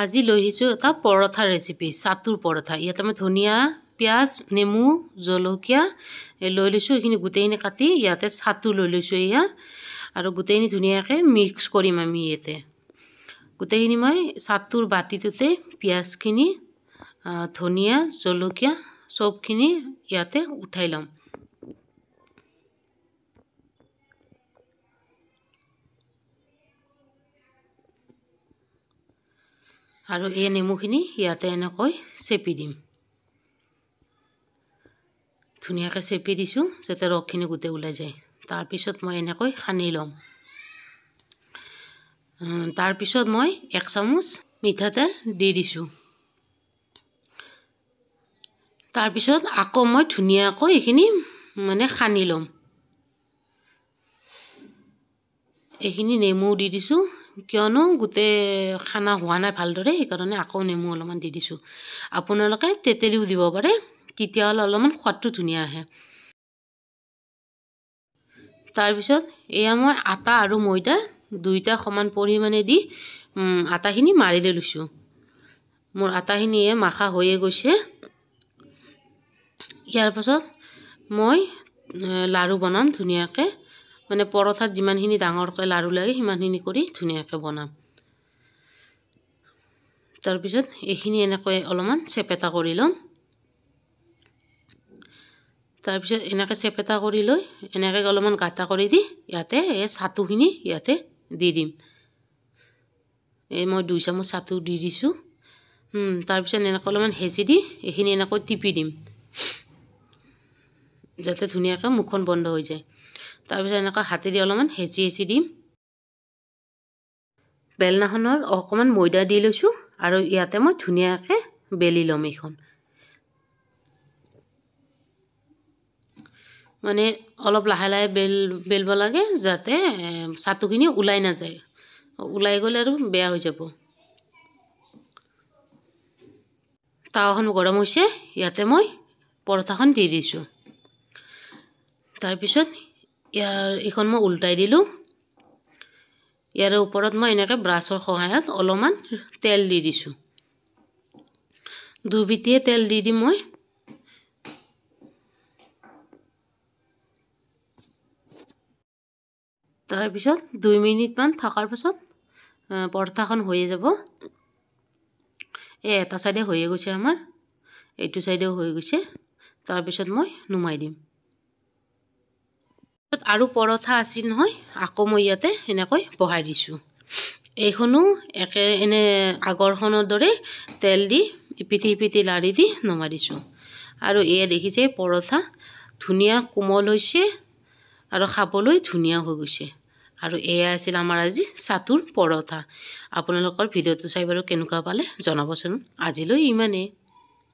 আজি লৈ আহিছোঁ এটা পৰঠা ৰেচিপি, ছাতুৰ পৰঠা। ইয়াতে মই ধনিয়া, পিঁয়াজ, নেমু, জলকীয়া লৈ লৈছোঁ। এইখিনি গোটেইখিনি কাটি ইয়াতে ছাতু লৈ লৈছোঁ এয়া। আৰু গোটেইখিনি ধুনীয়াকৈ মিক্স কৰিম আমি ইয়াতে। গোটেইখিনি মই ছাতুৰ বাতিটোতে পিঁয়াজখিনি, ধনিয়া, জলকীয়া চবখিনি ইয়াতে উঠাই ল'ম। আৰু এই নেমুখিনি ইয়াতে এনেকৈ চেপি দিম। ধুনীয়াকৈ চেপি দিছোঁ যাতে ৰসখিনি গোটেই ওলাই যায়। তাৰপিছত মই এনেকৈ সানি ল'ম। তাৰপিছত মই 1 চামুচ মিঠাতেল দি দিছোঁ। তাৰপিছত আকৌ মই ধুনীয়াকৈ এইখিনি সানি ল'ম। এইখিনি নেমু দি দিছোঁ, কিয়নো গোটেই খানা হোৱা নাই ভালদৰে, সেইকাৰণে আকৌ নেমু অলপমান দি দিছোঁ। আপোনালোকে তেতেলীও দিব পাৰে, তেতিয়াহ'লে অলপমান সোৱাদটো ধুনীয়া আহে। তাৰপিছত এয়া মই আটা আৰু ময়দা দুইটা সমান পৰিমাণে দি আটাখিনি মাৰি লৈ লৈছোঁ। মোৰ আটাখিনি মাখা হৈয়ে গৈছে। ইয়াৰ পাছত মই লাড়ু বনাম ধুনীয়াকৈ, পৰঠাত যিমানখিনি ডাঙৰকৈ লাড়ু লাগে সিমানখিনি কৰি ধুনীয়াকৈ বনাম। তাৰপিছত এইখিনি এনেকৈ অলপমান চেপেটা কৰি ল'ম। তাৰপিছত এনেকৈ চেপেটা কৰি লৈ এনেকৈ অলপমান গাঁঠা কৰি দি ইয়াতে এই ছাতুখিনি ইয়াতে দি দিম। মই 2 চামুচ ছাতু দি দিছোঁ। তাৰপিছত এনেকৈ অলপমান হেঁচি দি এইখিনি এনেকৈ টিপি দিম যাতে ধুনীয়াকৈ মুখখন বন্ধ হৈ যায়। তাৰপিছত এনেকৈ হাতেদি অলপমান হেঁচি হেঁচি দিম। বেলনাখনৰ অকণমান ময়দা দি লৈছোঁ আৰু ইয়াতে মই ধুনীয়াকৈ বেলি ল'ম। এইখন অলপ লাহে লাহে বেলিব লাগে যাতে ছাতুখিনি ওলাই নাযায়। ওলাই গ'লে আৰু বেয়া হৈ যাব। টাৱাখন গৰম হৈছে, ইয়াতে মই পৰঠাখন দি দিছোঁ। তাৰপিছত এইখন মই উল্টাই দিলোঁ। ইয়াৰ ওপৰত মই এনেকৈ ব্ৰাছৰ সহায়ত অলপমান তেল দি দিছোঁ। দুবিটিয়ে তেল দি দিম মই। তাৰপিছত 2 মিনিটমান থকাৰ পাছত পৰঠাখন হৈয়ে যাব। এটা চাইডে হৈয়ে গৈছে আমাৰ, এইটো চাইডেও হৈ গৈছে। তাৰপিছত মই নুমাই দিম। আৰু পৰঠা আছিল নহয়, আকৌ মই ইয়াতে এনেকৈ বহাই দিছোঁ। এইখনো এনে আগৰখনৰ দৰে তেল দি ইপিঠি সিপিঠি লাৰি দি নমাই দিছোঁ। আৰু এয়া দেখিছে পৰঠা ধুনীয়া কোমল হৈছে আৰু খাবলৈ ধুনীয়া হৈ গৈছে। আৰু এয়া আছিল আমাৰ আজি ছাতুৰ পৰঠা। আপোনালোকৰ ভিডিঅ'টো চাই বাৰু কেনেকুৱা পালে জনাবচোন। আজিলৈ ইমানেই।